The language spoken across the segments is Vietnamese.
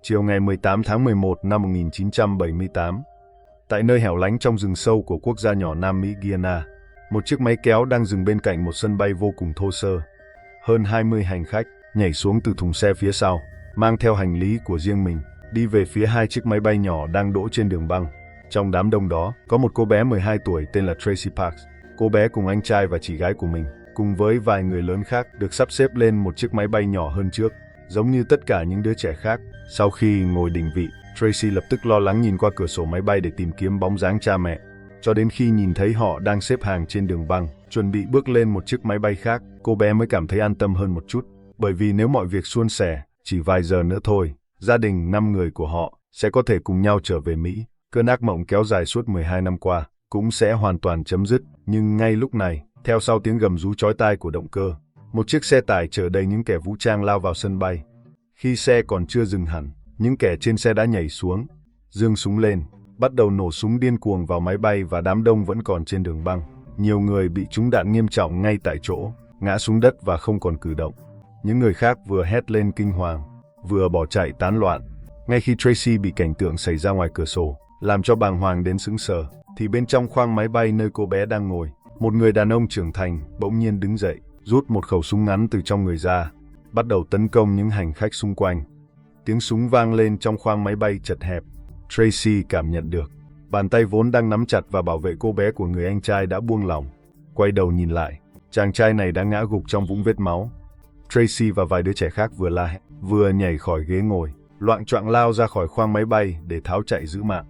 Chiều ngày 18 tháng 11 năm 1978, tại nơi hẻo lánh trong rừng sâu của quốc gia nhỏ Nam Mỹ Guyana, một chiếc máy kéo đang dừng bên cạnh một sân bay vô cùng thô sơ. Hơn 20 hành khách nhảy xuống từ thùng xe phía sau, mang theo hành lý của riêng mình, đi về phía hai chiếc máy bay nhỏ đang đỗ trên đường băng. Trong đám đông đó, có một cô bé 12 tuổi tên là Tracy Parks. Cô bé cùng anh trai và chị gái của mình, cùng với vài người lớn khác, được sắp xếp lên một chiếc máy bay nhỏ hơn trước. Giống như tất cả những đứa trẻ khác, sau khi ngồi định vị, Tracy lập tức lo lắng nhìn qua cửa sổ máy bay để tìm kiếm bóng dáng cha mẹ. Cho đến khi nhìn thấy họ đang xếp hàng trên đường băng, chuẩn bị bước lên một chiếc máy bay khác, cô bé mới cảm thấy an tâm hơn một chút. Bởi vì nếu mọi việc suôn sẻ, chỉ vài giờ nữa thôi, gia đình 5 người của họ sẽ có thể cùng nhau trở về Mỹ. Cơn ác mộng kéo dài suốt 12 năm qua cũng sẽ hoàn toàn chấm dứt. Nhưng ngay lúc này, theo sau tiếng gầm rú chói tai của động cơ, một chiếc xe tải chở đầy những kẻ vũ trang lao vào sân bay. Khi xe còn chưa dừng hẳn, những kẻ trên xe đã nhảy xuống, giương súng lên, bắt đầu nổ súng điên cuồng vào máy bay và đám đông vẫn còn trên đường băng. Nhiều người bị trúng đạn nghiêm trọng ngay tại chỗ, ngã xuống đất và không còn cử động. Những người khác vừa hét lên kinh hoàng, vừa bỏ chạy tán loạn. Ngay khi Tracy bị cảnh tượng xảy ra ngoài cửa sổ làm cho bàng hoàng đến sững sờ, thì bên trong khoang máy bay nơi cô bé đang ngồi, một người đàn ông trưởng thành bỗng nhiên đứng dậy, rút một khẩu súng ngắn từ trong người ra, bắt đầu tấn công những hành khách xung quanh. Tiếng súng vang lên trong khoang máy bay chật hẹp. Tracy cảm nhận được bàn tay vốn đang nắm chặt và bảo vệ cô bé của người anh trai đã buông lỏng. Quay đầu nhìn lại, chàng trai này đã ngã gục trong vũng vết máu. Tracy và vài đứa trẻ khác vừa la hét, vừa nhảy khỏi ghế ngồi, loạng choạng lao ra khỏi khoang máy bay để tháo chạy giữ mạng.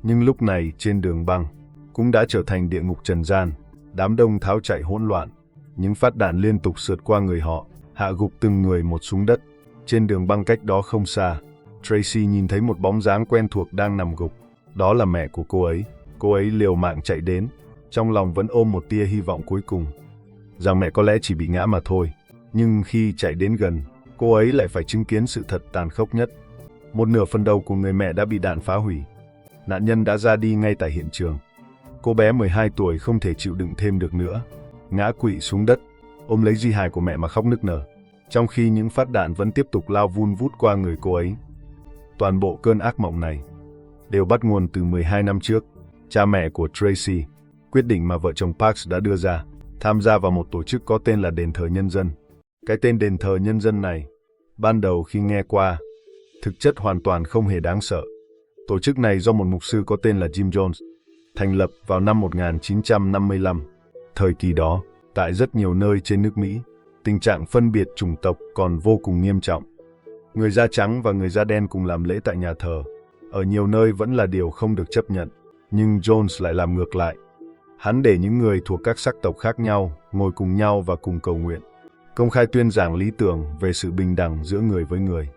Nhưng lúc này trên đường băng cũng đã trở thành địa ngục trần gian. Đám đông tháo chạy hỗn loạn, những phát đạn liên tục sượt qua người họ, hạ gục từng người một xuống đất. Trên đường băng cách đó không xa, Tracy nhìn thấy một bóng dáng quen thuộc đang nằm gục. Đó là mẹ của cô ấy. Cô ấy liều mạng chạy đến, trong lòng vẫn ôm một tia hy vọng cuối cùng, rằng mẹ có lẽ chỉ bị ngã mà thôi. Nhưng khi chạy đến gần, cô ấy lại phải chứng kiến sự thật tàn khốc nhất. Một nửa phần đầu của người mẹ đã bị đạn phá hủy. Nạn nhân đã ra đi ngay tại hiện trường. Cô bé 12 tuổi không thể chịu đựng thêm được nữa, ngã quỵ xuống đất, ôm lấy di hài của mẹ mà khóc nức nở, trong khi những phát đạn vẫn tiếp tục lao vun vút qua người cô ấy. Toàn bộ cơn ác mộng này đều bắt nguồn từ 12 năm trước. Cha mẹ của Tracy quyết định mà vợ chồng Parks đã đưa ra, tham gia vào một tổ chức có tên là Đền thờ Nhân dân. Cái tên Đền thờ Nhân dân này, ban đầu khi nghe qua, thực chất hoàn toàn không hề đáng sợ. Tổ chức này do một mục sư có tên là Jim Jones thành lập vào năm 1955. Thời kỳ đó, tại rất nhiều nơi trên nước Mỹ, tình trạng phân biệt chủng tộc còn vô cùng nghiêm trọng. Người da trắng và người da đen cùng làm lễ tại nhà thờ. Ở nhiều nơi vẫn là điều không được chấp nhận, nhưng Jones lại làm ngược lại. Hắn để những người thuộc các sắc tộc khác nhau ngồi cùng nhau và cùng cầu nguyện, công khai tuyên giảng lý tưởng về sự bình đẳng giữa người với người.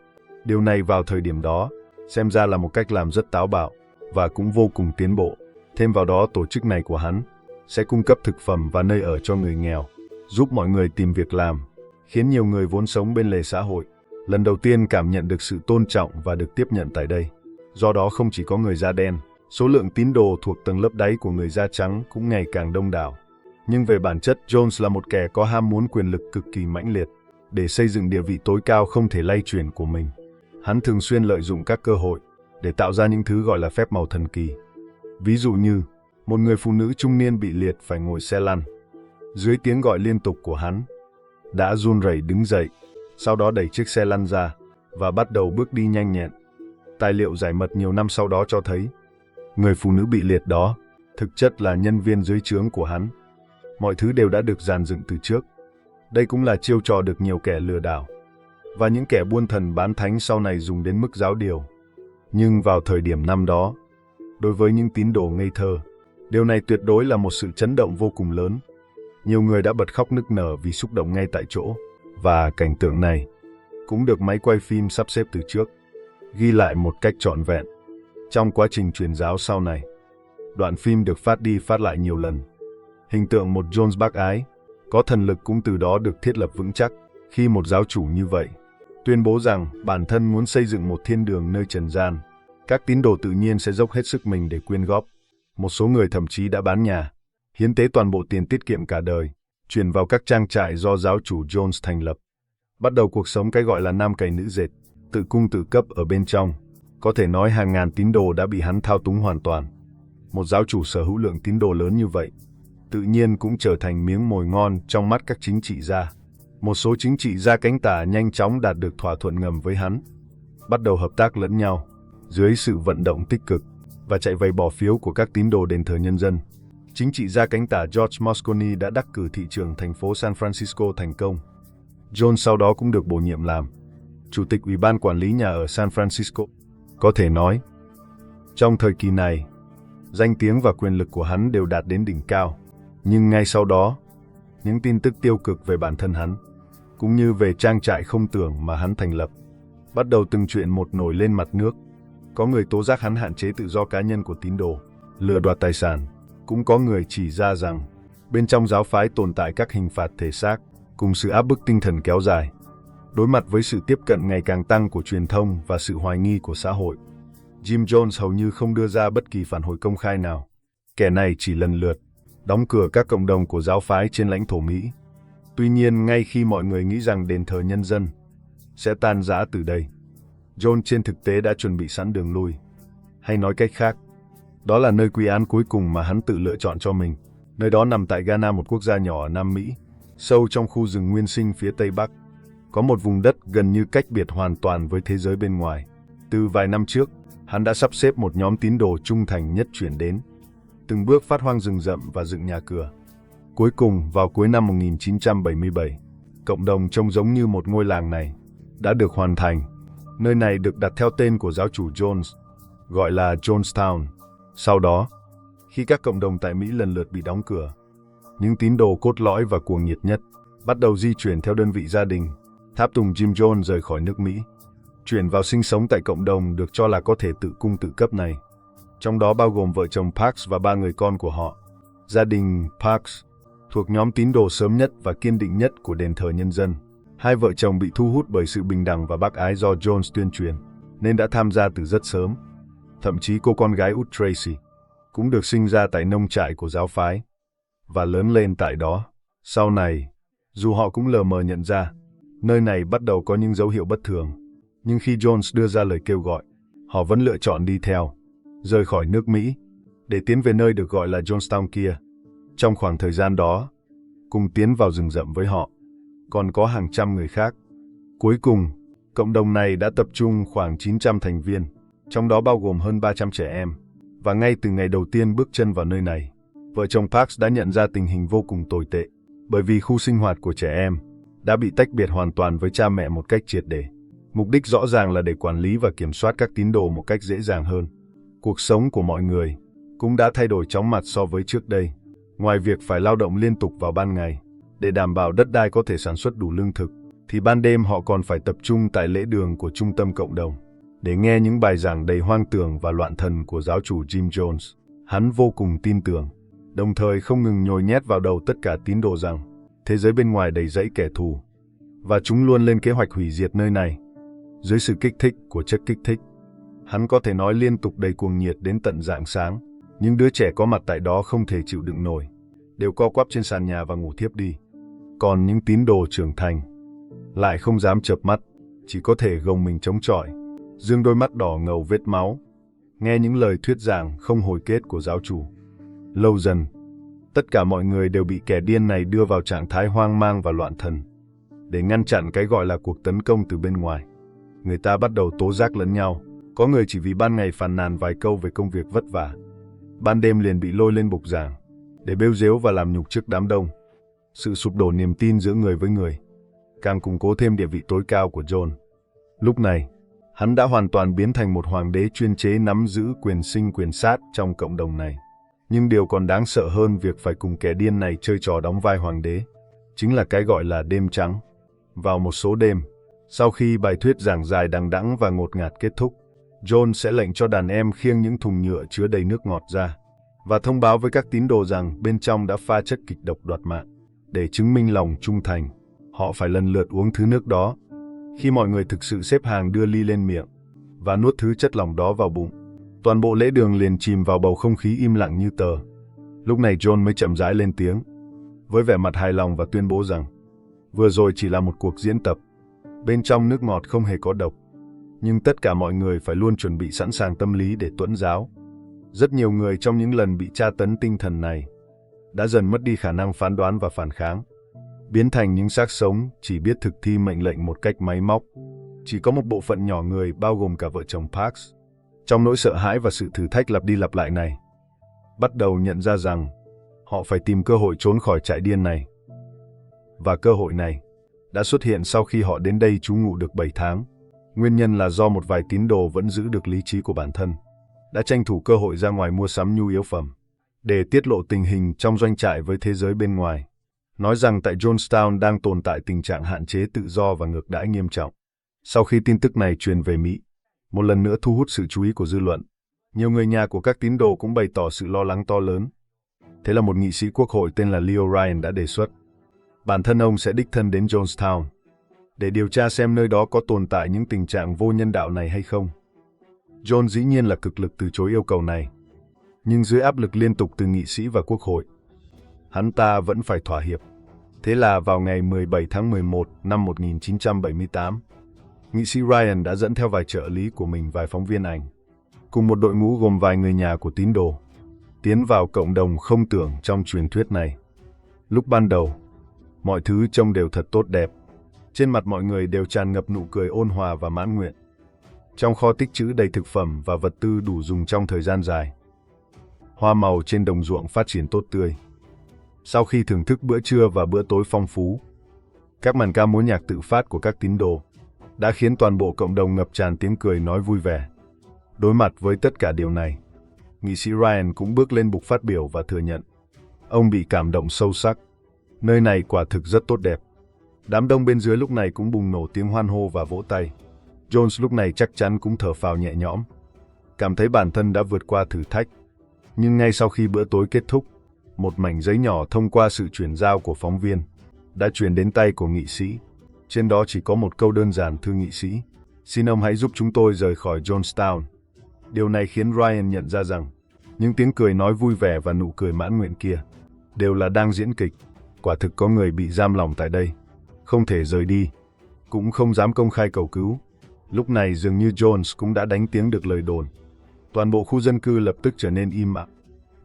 Điều này vào thời điểm đó xem ra là một cách làm rất táo bạo và cũng vô cùng tiến bộ. Thêm vào đó, tổ chức này của hắn sẽ cung cấp thực phẩm và nơi ở cho người nghèo, giúp mọi người tìm việc làm, khiến nhiều người vốn sống bên lề xã hội lần đầu tiên cảm nhận được sự tôn trọng và được tiếp nhận tại đây. Do đó không chỉ có người da đen, số lượng tín đồ thuộc tầng lớp đáy của người da trắng cũng ngày càng đông đảo. Nhưng về bản chất, Jones là một kẻ có ham muốn quyền lực cực kỳ mãnh liệt để xây dựng địa vị tối cao không thể lay chuyển của mình. Hắn thường xuyên lợi dụng các cơ hội để tạo ra những thứ gọi là phép màu thần kỳ. Ví dụ như, một người phụ nữ trung niên bị liệt phải ngồi xe lăn. Dưới tiếng gọi liên tục của hắn, đã run rẩy đứng dậy, sau đó đẩy chiếc xe lăn ra và bắt đầu bước đi nhanh nhẹn. Tài liệu giải mật nhiều năm sau đó cho thấy, người phụ nữ bị liệt đó thực chất là nhân viên dưới trướng của hắn. Mọi thứ đều đã được dàn dựng từ trước. Đây cũng là chiêu trò được nhiều kẻ lừa đảo và những kẻ buôn thần bán thánh sau này dùng đến mức giáo điều. Nhưng vào thời điểm năm đó, đối với những tín đồ ngây thơ, điều này tuyệt đối là một sự chấn động vô cùng lớn. Nhiều người đã bật khóc nức nở vì xúc động ngay tại chỗ. Và cảnh tượng này cũng được máy quay phim sắp xếp từ trước, ghi lại một cách trọn vẹn. Trong quá trình truyền giáo sau này, đoạn phim được phát đi phát lại nhiều lần. Hình tượng một Jones bác ái, có thần lực cũng từ đó được thiết lập vững chắc. Khi một giáo chủ như vậy tuyên bố rằng bản thân muốn xây dựng một thiên đường nơi trần gian, các tín đồ tự nhiên sẽ dốc hết sức mình để quyên góp. Một số người thậm chí đã bán nhà, hiến tế toàn bộ tiền tiết kiệm cả đời, chuyển vào các trang trại do giáo chủ Jones thành lập. Bắt đầu cuộc sống cái gọi là nam cày nữ dệt, tự cung tự cấp ở bên trong. Có thể nói hàng ngàn tín đồ đã bị hắn thao túng hoàn toàn. Một giáo chủ sở hữu lượng tín đồ lớn như vậy, tự nhiên cũng trở thành miếng mồi ngon trong mắt các chính trị gia. Một số chính trị gia cánh tả nhanh chóng đạt được thỏa thuận ngầm với hắn, bắt đầu hợp tác lẫn nhau, dưới sự vận động tích cực và chạy vây bỏ phiếu của các tín đồ đền thờ nhân dân. Chính trị gia cánh tả George Moscone đã đắc cử thị trưởng thành phố San Francisco thành công. John sau đó cũng được bổ nhiệm làm chủ tịch Ủy ban quản lý nhà ở San Francisco. Có thể nói, trong thời kỳ này, danh tiếng và quyền lực của hắn đều đạt đến đỉnh cao. Nhưng ngay sau đó, những tin tức tiêu cực về bản thân hắn, cũng như về trang trại không tưởng mà hắn thành lập, bắt đầu từng chuyện một nổi lên mặt nước. Có người tố giác hắn hạn chế tự do cá nhân của tín đồ, lừa đoạt tài sản. Cũng có người chỉ ra rằng, bên trong giáo phái tồn tại các hình phạt thể xác, cùng sự áp bức tinh thần kéo dài. Đối mặt với sự tiếp cận ngày càng tăng của truyền thông và sự hoài nghi của xã hội, Jim Jones hầu như không đưa ra bất kỳ phản hồi công khai nào. Kẻ này chỉ lần lượt đóng cửa các cộng đồng của giáo phái trên lãnh thổ Mỹ. Tuy nhiên, ngay khi mọi người nghĩ rằng đền thờ nhân dân sẽ tan rã từ đây, John trên thực tế đã chuẩn bị sẵn đường lui. Hay nói cách khác, đó là nơi quy án cuối cùng mà hắn tự lựa chọn cho mình. Nơi đó nằm tại Ghana, một quốc gia nhỏ ở Nam Mỹ, sâu trong khu rừng nguyên sinh phía Tây Bắc. Có một vùng đất gần như cách biệt hoàn toàn với thế giới bên ngoài. Từ vài năm trước, hắn đã sắp xếp một nhóm tín đồ trung thành nhất chuyển đến, từng bước phát hoang rừng rậm và dựng nhà cửa. Cuối cùng, vào cuối năm 1977, cộng đồng trông giống như một ngôi làng này đã được hoàn thành. Nơi này được đặt theo tên của giáo chủ Jones, gọi là Jonestown. Sau đó, khi các cộng đồng tại Mỹ lần lượt bị đóng cửa, những tín đồ cốt lõi và cuồng nhiệt nhất bắt đầu di chuyển theo đơn vị gia đình, tháp tùng Jim Jones rời khỏi nước Mỹ, chuyển vào sinh sống tại cộng đồng được cho là có thể tự cung tự cấp này. Trong đó bao gồm vợ chồng Parks và 3 người con của họ. Gia đình Parks thuộc nhóm tín đồ sớm nhất và kiên định nhất của đền thờ nhân dân. Hai vợ chồng bị thu hút bởi sự bình đẳng và bác ái do Jones tuyên truyền, nên đã tham gia từ rất sớm. Thậm chí cô con gái út Tracy cũng được sinh ra tại nông trại của giáo phái và lớn lên tại đó. Sau này, dù họ cũng lờ mờ nhận ra nơi này bắt đầu có những dấu hiệu bất thường, nhưng khi Jones đưa ra lời kêu gọi, họ vẫn lựa chọn đi theo, rời khỏi nước Mỹ để tiến về nơi được gọi là Jonestown kia. Trong khoảng thời gian đó, cùng tiến vào rừng rậm với họ, còn có hàng trăm người khác. Cuối cùng, cộng đồng này đã tập trung khoảng 900 thành viên, trong đó bao gồm hơn 300 trẻ em. Và ngay từ ngày đầu tiên bước chân vào nơi này, vợ chồng Parks đã nhận ra tình hình vô cùng tồi tệ, bởi vì khu sinh hoạt của trẻ em đã bị tách biệt hoàn toàn với cha mẹ một cách triệt để. Mục đích rõ ràng là để quản lý và kiểm soát các tín đồ một cách dễ dàng hơn. Cuộc sống của mọi người cũng đã thay đổi chóng mặt so với trước đây. Ngoài việc phải lao động liên tục vào ban ngày để đảm bảo đất đai có thể sản xuất đủ lương thực, thì ban đêm họ còn phải tập trung tại lễ đường của trung tâm cộng đồng để nghe những bài giảng đầy hoang tưởng và loạn thần của giáo chủ Jim Jones. Hắn vô cùng tin tưởng, đồng thời không ngừng nhồi nhét vào đầu tất cả tín đồ rằng thế giới bên ngoài đầy rẫy kẻ thù, và chúng luôn lên kế hoạch hủy diệt nơi này. Dưới sự kích thích của chất kích thích, hắn có thể nói liên tục đầy cuồng nhiệt đến tận rạng sáng. Những đứa trẻ có mặt tại đó không thể chịu đựng nổi, đều co quắp trên sàn nhà và ngủ thiếp đi. Còn những tín đồ trưởng thành lại không dám chợp mắt, chỉ có thể gồng mình chống chọi, dương đôi mắt đỏ ngầu vết máu, nghe những lời thuyết giảng không hồi kết của giáo chủ. Lâu dần, tất cả mọi người đều bị kẻ điên này đưa vào trạng thái hoang mang và loạn thần. Để ngăn chặn cái gọi là cuộc tấn công từ bên ngoài, người ta bắt đầu tố giác lẫn nhau. Có người chỉ vì ban ngày phàn nàn vài câu về công việc vất vả, ban đêm liền bị lôi lên bục giảng để bêu rếu và làm nhục trước đám đông. Sự sụp đổ niềm tin giữa người với người càng củng cố thêm địa vị tối cao của John. Lúc này, hắn đã hoàn toàn biến thành một hoàng đế chuyên chế nắm giữ quyền sinh quyền sát trong cộng đồng này. Nhưng điều còn đáng sợ hơn việc phải cùng kẻ điên này chơi trò đóng vai hoàng đế, chính là cái gọi là đêm trắng. Vào một số đêm, sau khi bài thuyết giảng dài đằng đẵng và ngột ngạt kết thúc, John sẽ lệnh cho đàn em khiêng những thùng nhựa chứa đầy nước ngọt ra và thông báo với các tín đồ rằng bên trong đã pha chất kịch độc đoạt mạng. Để chứng minh lòng trung thành, họ phải lần lượt uống thứ nước đó. Khi mọi người thực sự xếp hàng đưa ly lên miệng và nuốt thứ chất lỏng đó vào bụng, toàn bộ lễ đường liền chìm vào bầu không khí im lặng như tờ. Lúc này John mới chậm rãi lên tiếng, với vẻ mặt hài lòng, và tuyên bố rằng vừa rồi chỉ là một cuộc diễn tập. Bên trong nước ngọt không hề có độc. nhưng tất cả mọi người phải luôn chuẩn bị sẵn sàng tâm lý để tuẫn giáo. Rất nhiều người trong những lần bị tra tấn tinh thần này đã dần mất đi khả năng phán đoán và phản kháng, biến thành những xác sống chỉ biết thực thi mệnh lệnh một cách máy móc. Chỉ có một bộ phận nhỏ người, bao gồm cả vợ chồng Parks, trong nỗi sợ hãi và sự thử thách lặp đi lặp lại này, bắt đầu nhận ra rằng họ phải tìm cơ hội trốn khỏi trại điên này. Và cơ hội này đã xuất hiện sau khi họ đến đây trú ngụ được 7 tháng. Nguyên nhân là do một vài tín đồ vẫn giữ được lý trí của bản thân, đã tranh thủ cơ hội ra ngoài mua sắm nhu yếu phẩm, để tiết lộ tình hình trong doanh trại với thế giới bên ngoài, nói rằng tại Jonestown đang tồn tại tình trạng hạn chế tự do và ngược đãi nghiêm trọng. Sau khi tin tức này truyền về Mỹ, một lần nữa thu hút sự chú ý của dư luận, nhiều người nhà của các tín đồ cũng bày tỏ sự lo lắng to lớn. Thế là một nghị sĩ quốc hội tên là Leo Ryan đã đề xuất bản thân ông sẽ đích thân đến Jonestown để điều tra xem nơi đó có tồn tại những tình trạng vô nhân đạo này hay không. John dĩ nhiên là cực lực từ chối yêu cầu này, nhưng dưới áp lực liên tục từ nghị sĩ và quốc hội, hắn ta vẫn phải thỏa hiệp. Thế là vào ngày 17 tháng 11 năm 1978, nghị sĩ Ryan đã dẫn theo vài trợ lý của mình, vài phóng viên ảnh, cùng một đội ngũ gồm vài người nhà của tín đồ, tiến vào cộng đồng không tưởng trong truyền thuyết này. Lúc ban đầu, mọi thứ trông đều thật tốt đẹp. Trên mặt mọi người đều tràn ngập nụ cười ôn hòa và mãn nguyện. Trong kho tích trữ đầy thực phẩm và vật tư đủ dùng trong thời gian dài. Hoa màu trên đồng ruộng phát triển tốt tươi. Sau khi thưởng thức bữa trưa và bữa tối phong phú, các màn ca múa nhạc tự phát của các tín đồ đã khiến toàn bộ cộng đồng ngập tràn tiếng cười nói vui vẻ. Đối mặt với tất cả điều này, nghị sĩ Ryan cũng bước lên bục phát biểu và thừa nhận ông bị cảm động sâu sắc. Nơi này quả thực rất tốt đẹp. Đám đông bên dưới lúc này cũng bùng nổ tiếng hoan hô và vỗ tay. Jones lúc này chắc chắn cũng thở phào nhẹ nhõm, cảm thấy bản thân đã vượt qua thử thách. Nhưng ngay sau khi bữa tối kết thúc, một mảnh giấy nhỏ thông qua sự chuyển giao của phóng viên đã truyền đến tay của nghị sĩ. Trên đó chỉ có một câu đơn giản: thưa nghị sĩ, xin ông hãy giúp chúng tôi rời khỏi Jonestown. Điều này khiến Ryan nhận ra rằng những tiếng cười nói vui vẻ và nụ cười mãn nguyện kia đều là đang diễn kịch. Quả thực có người bị giam lỏng tại đây, không thể rời đi, cũng không dám công khai cầu cứu. Lúc này dường như Jones cũng đã đánh tiếng được lời đồn. Toàn bộ khu dân cư lập tức trở nên im lặng.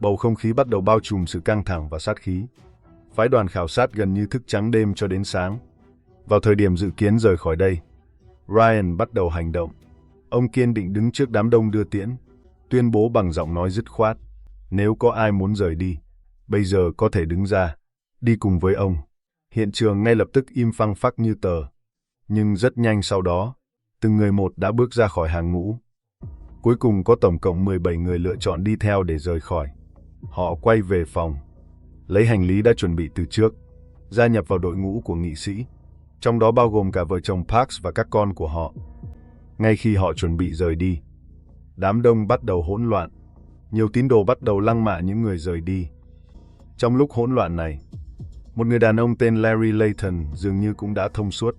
Bầu không khí bắt đầu bao trùm sự căng thẳng và sát khí. Phái đoàn khảo sát gần như thức trắng đêm cho đến sáng. Vào thời điểm dự kiến rời khỏi đây, Ryan bắt đầu hành động. Ông kiên định đứng trước đám đông đưa tiễn, tuyên bố bằng giọng nói dứt khoát: nếu có ai muốn rời đi, bây giờ có thể đứng ra, đi cùng với ông. Hiện trường ngay lập tức im phăng phắc như tờ. Nhưng rất nhanh sau đó, từng người một đã bước ra khỏi hàng ngũ. Cuối cùng có tổng cộng 17 người lựa chọn đi theo để rời khỏi. Họ quay về phòng, lấy hành lý đã chuẩn bị từ trước, gia nhập vào đội ngũ của nghị sĩ, trong đó bao gồm cả vợ chồng Parks và các con của họ. Ngay khi họ chuẩn bị rời đi, đám đông bắt đầu hỗn loạn. Nhiều tín đồ bắt đầu lăng mạ những người rời đi. Trong lúc hỗn loạn này, một người đàn ông tên Larry Layton dường như cũng đã thông suốt,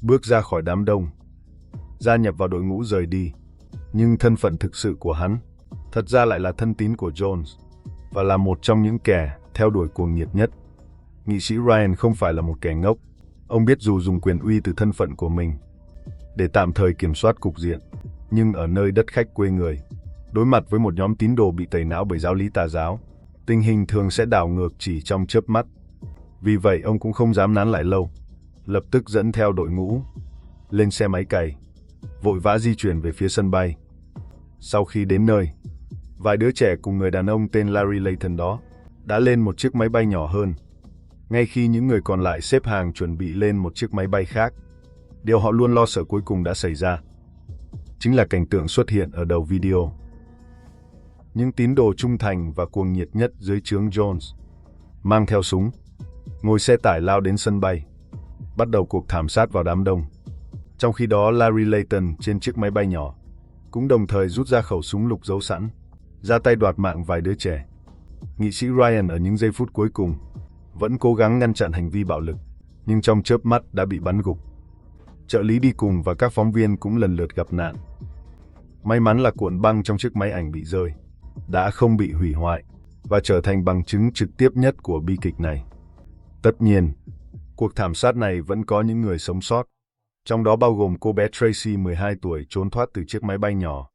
bước ra khỏi đám đông, gia nhập vào đội ngũ rời đi. Nhưng thân phận thực sự của hắn thật ra lại là thân tín của Jones và là một trong những kẻ theo đuổi cuồng nhiệt nhất. Nghị sĩ Ryan không phải là một kẻ ngốc. Ông biết dù dùng quyền uy từ thân phận của mình để tạm thời kiểm soát cục diện, nhưng ở nơi đất khách quê người, đối mặt với một nhóm tín đồ bị tẩy não bởi giáo lý tà giáo, tình hình thường sẽ đảo ngược chỉ trong chớp mắt. Vì vậy ông cũng không dám nán lại lâu, lập tức dẫn theo đội ngũ lên xe máy cày, vội vã di chuyển về phía sân bay. Sau khi đến nơi, vài đứa trẻ cùng người đàn ông tên Larry Layton đó đã lên một chiếc máy bay nhỏ hơn, ngay khi những người còn lại xếp hàng chuẩn bị lên một chiếc máy bay khác. Điều họ luôn lo sợ cuối cùng đã xảy ra. Chính là cảnh tượng xuất hiện ở đầu video. Những tín đồ trung thành và cuồng nhiệt nhất dưới trướng Jones, mang theo súng, ngồi xe tải lao đến sân bay, bắt đầu cuộc thảm sát vào đám đông. Trong khi đó, Larry Layton trên chiếc máy bay nhỏ cũng đồng thời rút ra khẩu súng lục giấu sẵn, ra tay đoạt mạng vài đứa trẻ. Nghị sĩ Ryan ở những giây phút cuối cùng vẫn cố gắng ngăn chặn hành vi bạo lực, nhưng trong chớp mắt đã bị bắn gục. Trợ lý đi cùng và các phóng viên cũng lần lượt gặp nạn. May mắn là cuộn băng trong chiếc máy ảnh bị rơi đã không bị hủy hoại và trở thành bằng chứng trực tiếp nhất của bi kịch này. Tất nhiên, cuộc thảm sát này vẫn có những người sống sót, trong đó bao gồm cô bé Tracy 12 tuổi trốn thoát từ chiếc máy bay nhỏ,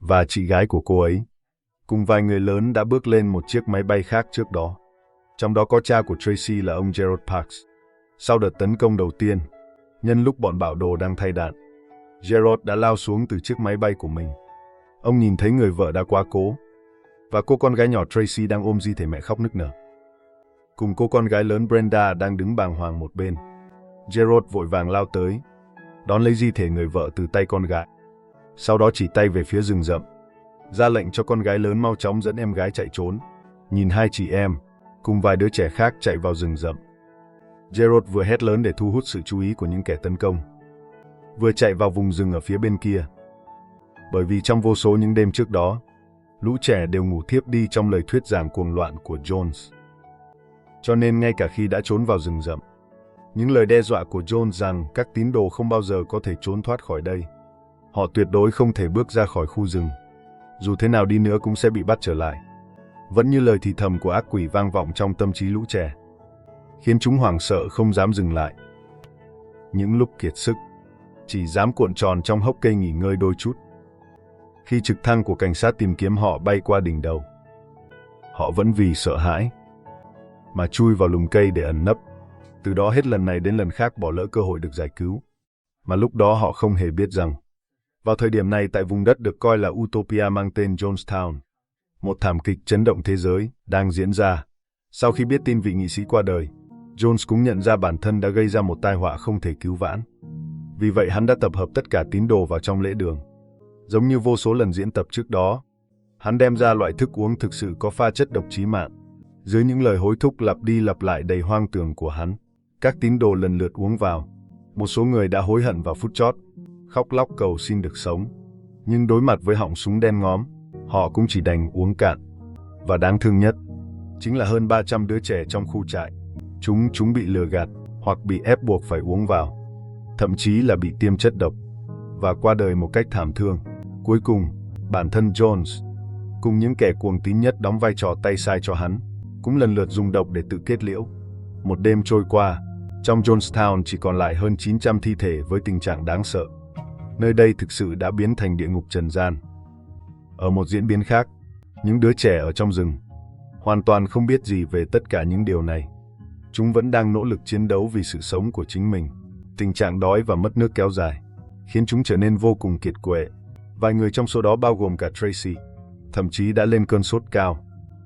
và chị gái của cô ấy, cùng vài người lớn đã bước lên một chiếc máy bay khác trước đó. Trong đó có cha của Tracy là ông Gerald Parks. Sau đợt tấn công đầu tiên, nhân lúc bọn bảo đồ đang thay đạn, Gerald đã lao xuống từ chiếc máy bay của mình. Ông nhìn thấy người vợ đã quá cố, và cô con gái nhỏ Tracy đang ôm di thể mẹ khóc nức nở. Cùng cô con gái lớn Brenda đang đứng bàng hoàng một bên. Gerald vội vàng lao tới, đón lấy di thể người vợ từ tay con gái. Sau đó chỉ tay về phía rừng rậm, ra lệnh cho con gái lớn mau chóng dẫn em gái chạy trốn. Nhìn hai chị em, cùng vài đứa trẻ khác chạy vào rừng rậm. Gerald vừa hét lớn để thu hút sự chú ý của những kẻ tấn công, vừa chạy vào vùng rừng ở phía bên kia. Bởi vì trong vô số những đêm trước đó, lũ trẻ đều ngủ thiếp đi trong lời thuyết giảng cuồng loạn của Jones. Cho nên ngay cả khi đã trốn vào rừng rậm, những lời đe dọa của Jones rằng các tín đồ không bao giờ có thể trốn thoát khỏi đây. Họ tuyệt đối không thể bước ra khỏi khu rừng. Dù thế nào đi nữa cũng sẽ bị bắt trở lại. Vẫn như lời thì thầm của ác quỷ vang vọng trong tâm trí lũ trẻ, khiến chúng hoảng sợ không dám dừng lại. Những lúc kiệt sức, chỉ dám cuộn tròn trong hốc cây nghỉ ngơi đôi chút. Khi trực thăng của cảnh sát tìm kiếm họ bay qua đỉnh đầu, họ vẫn vì sợ hãi mà chui vào lùm cây để ẩn nấp. Từ đó hết lần này đến lần khác bỏ lỡ cơ hội được giải cứu. Mà lúc đó họ không hề biết rằng, vào thời điểm này tại vùng đất được coi là Utopia mang tên Jonestown, một thảm kịch chấn động thế giới đang diễn ra. Sau khi biết tin vị nghị sĩ qua đời, Jones cũng nhận ra bản thân đã gây ra một tai họa không thể cứu vãn. Vì vậy hắn đã tập hợp tất cả tín đồ vào trong lễ đường. Giống như vô số lần diễn tập trước đó, hắn đem ra loại thức uống thực sự có pha chất độc chí mạng. Dưới những lời hối thúc lặp đi lặp lại đầy hoang tưởng của hắn, các tín đồ lần lượt uống vào. Một số người đã hối hận vào phút chót, khóc lóc cầu xin được sống. Nhưng đối mặt với họng súng đen ngóm, họ cũng chỉ đành uống cạn. Và đáng thương nhất, chính là hơn 300 đứa trẻ trong khu trại. Chúng bị lừa gạt, hoặc bị ép buộc phải uống vào. Thậm chí là bị tiêm chất độc, và qua đời một cách thảm thương. Cuối cùng, bản thân Jones, cùng những kẻ cuồng tín nhất đóng vai trò tay sai cho hắn, cũng lần lượt dùng độc để tự kết liễu. Một đêm trôi qua, trong Jonestown chỉ còn lại hơn 900 thi thể với tình trạng đáng sợ. Nơi đây thực sự đã biến thành địa ngục trần gian. Ở một diễn biến khác, những đứa trẻ ở trong rừng hoàn toàn không biết gì về tất cả những điều này. Chúng vẫn đang nỗ lực chiến đấu vì sự sống của chính mình. Tình trạng đói và mất nước kéo dài khiến chúng trở nên vô cùng kiệt quệ. Vài người trong số đó bao gồm cả Tracy, thậm chí đã lên cơn sốt cao.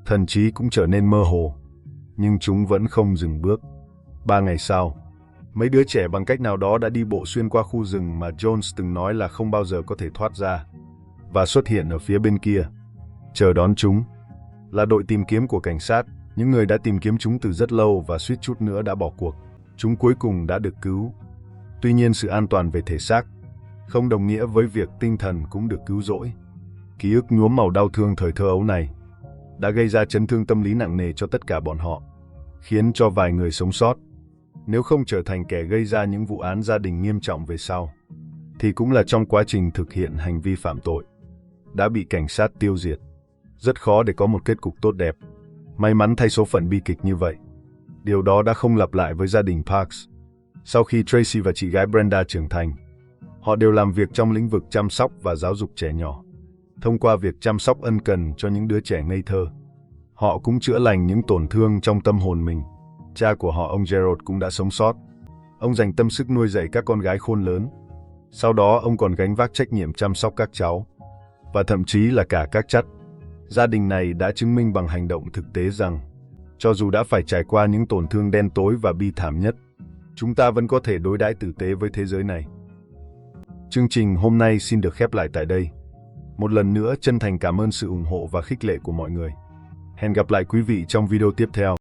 Thần trí cũng trở nên mơ hồ. Nhưng chúng vẫn không dừng bước. 3 ngày sau, mấy đứa trẻ bằng cách nào đó đã đi bộ xuyên qua khu rừng mà Jones từng nói là không bao giờ có thể thoát ra, và xuất hiện ở phía bên kia. Chờ đón chúng là đội tìm kiếm của cảnh sát, những người đã tìm kiếm chúng từ rất lâu và suýt chút nữa đã bỏ cuộc. Chúng cuối cùng đã được cứu. Tuy nhiên sự an toàn về thể xác không đồng nghĩa với việc tinh thần cũng được cứu rỗi. Ký ức nhuốm màu đau thương thời thơ ấu này đã gây ra chấn thương tâm lý nặng nề cho tất cả bọn họ, khiến cho vài người sống sót, nếu không trở thành kẻ gây ra những vụ án gia đình nghiêm trọng về sau, thì cũng là trong quá trình thực hiện hành vi phạm tội, đã bị cảnh sát tiêu diệt. Rất khó để có một kết cục tốt đẹp. May mắn thay số phận bi kịch như vậy, điều đó đã không lặp lại với gia đình Parks. Sau khi Tracy và chị gái Brenda trưởng thành, họ đều làm việc trong lĩnh vực chăm sóc và giáo dục trẻ nhỏ. Thông qua việc chăm sóc ân cần cho những đứa trẻ ngây thơ, họ cũng chữa lành những tổn thương trong tâm hồn mình. Cha của họ, ông Gerald, cũng đã sống sót. Ông dành tâm sức nuôi dạy các con gái khôn lớn. Sau đó ông còn gánh vác trách nhiệm chăm sóc các cháu, và thậm chí là cả các chắt. Gia đình này đã chứng minh bằng hành động thực tế rằng, cho dù đã phải trải qua những tổn thương đen tối và bi thảm nhất, chúng ta vẫn có thể đối đãi tử tế với thế giới này. Chương trình hôm nay xin được khép lại tại đây. Một lần nữa chân thành cảm ơn sự ủng hộ và khích lệ của mọi người. Hẹn gặp lại quý vị trong video tiếp theo.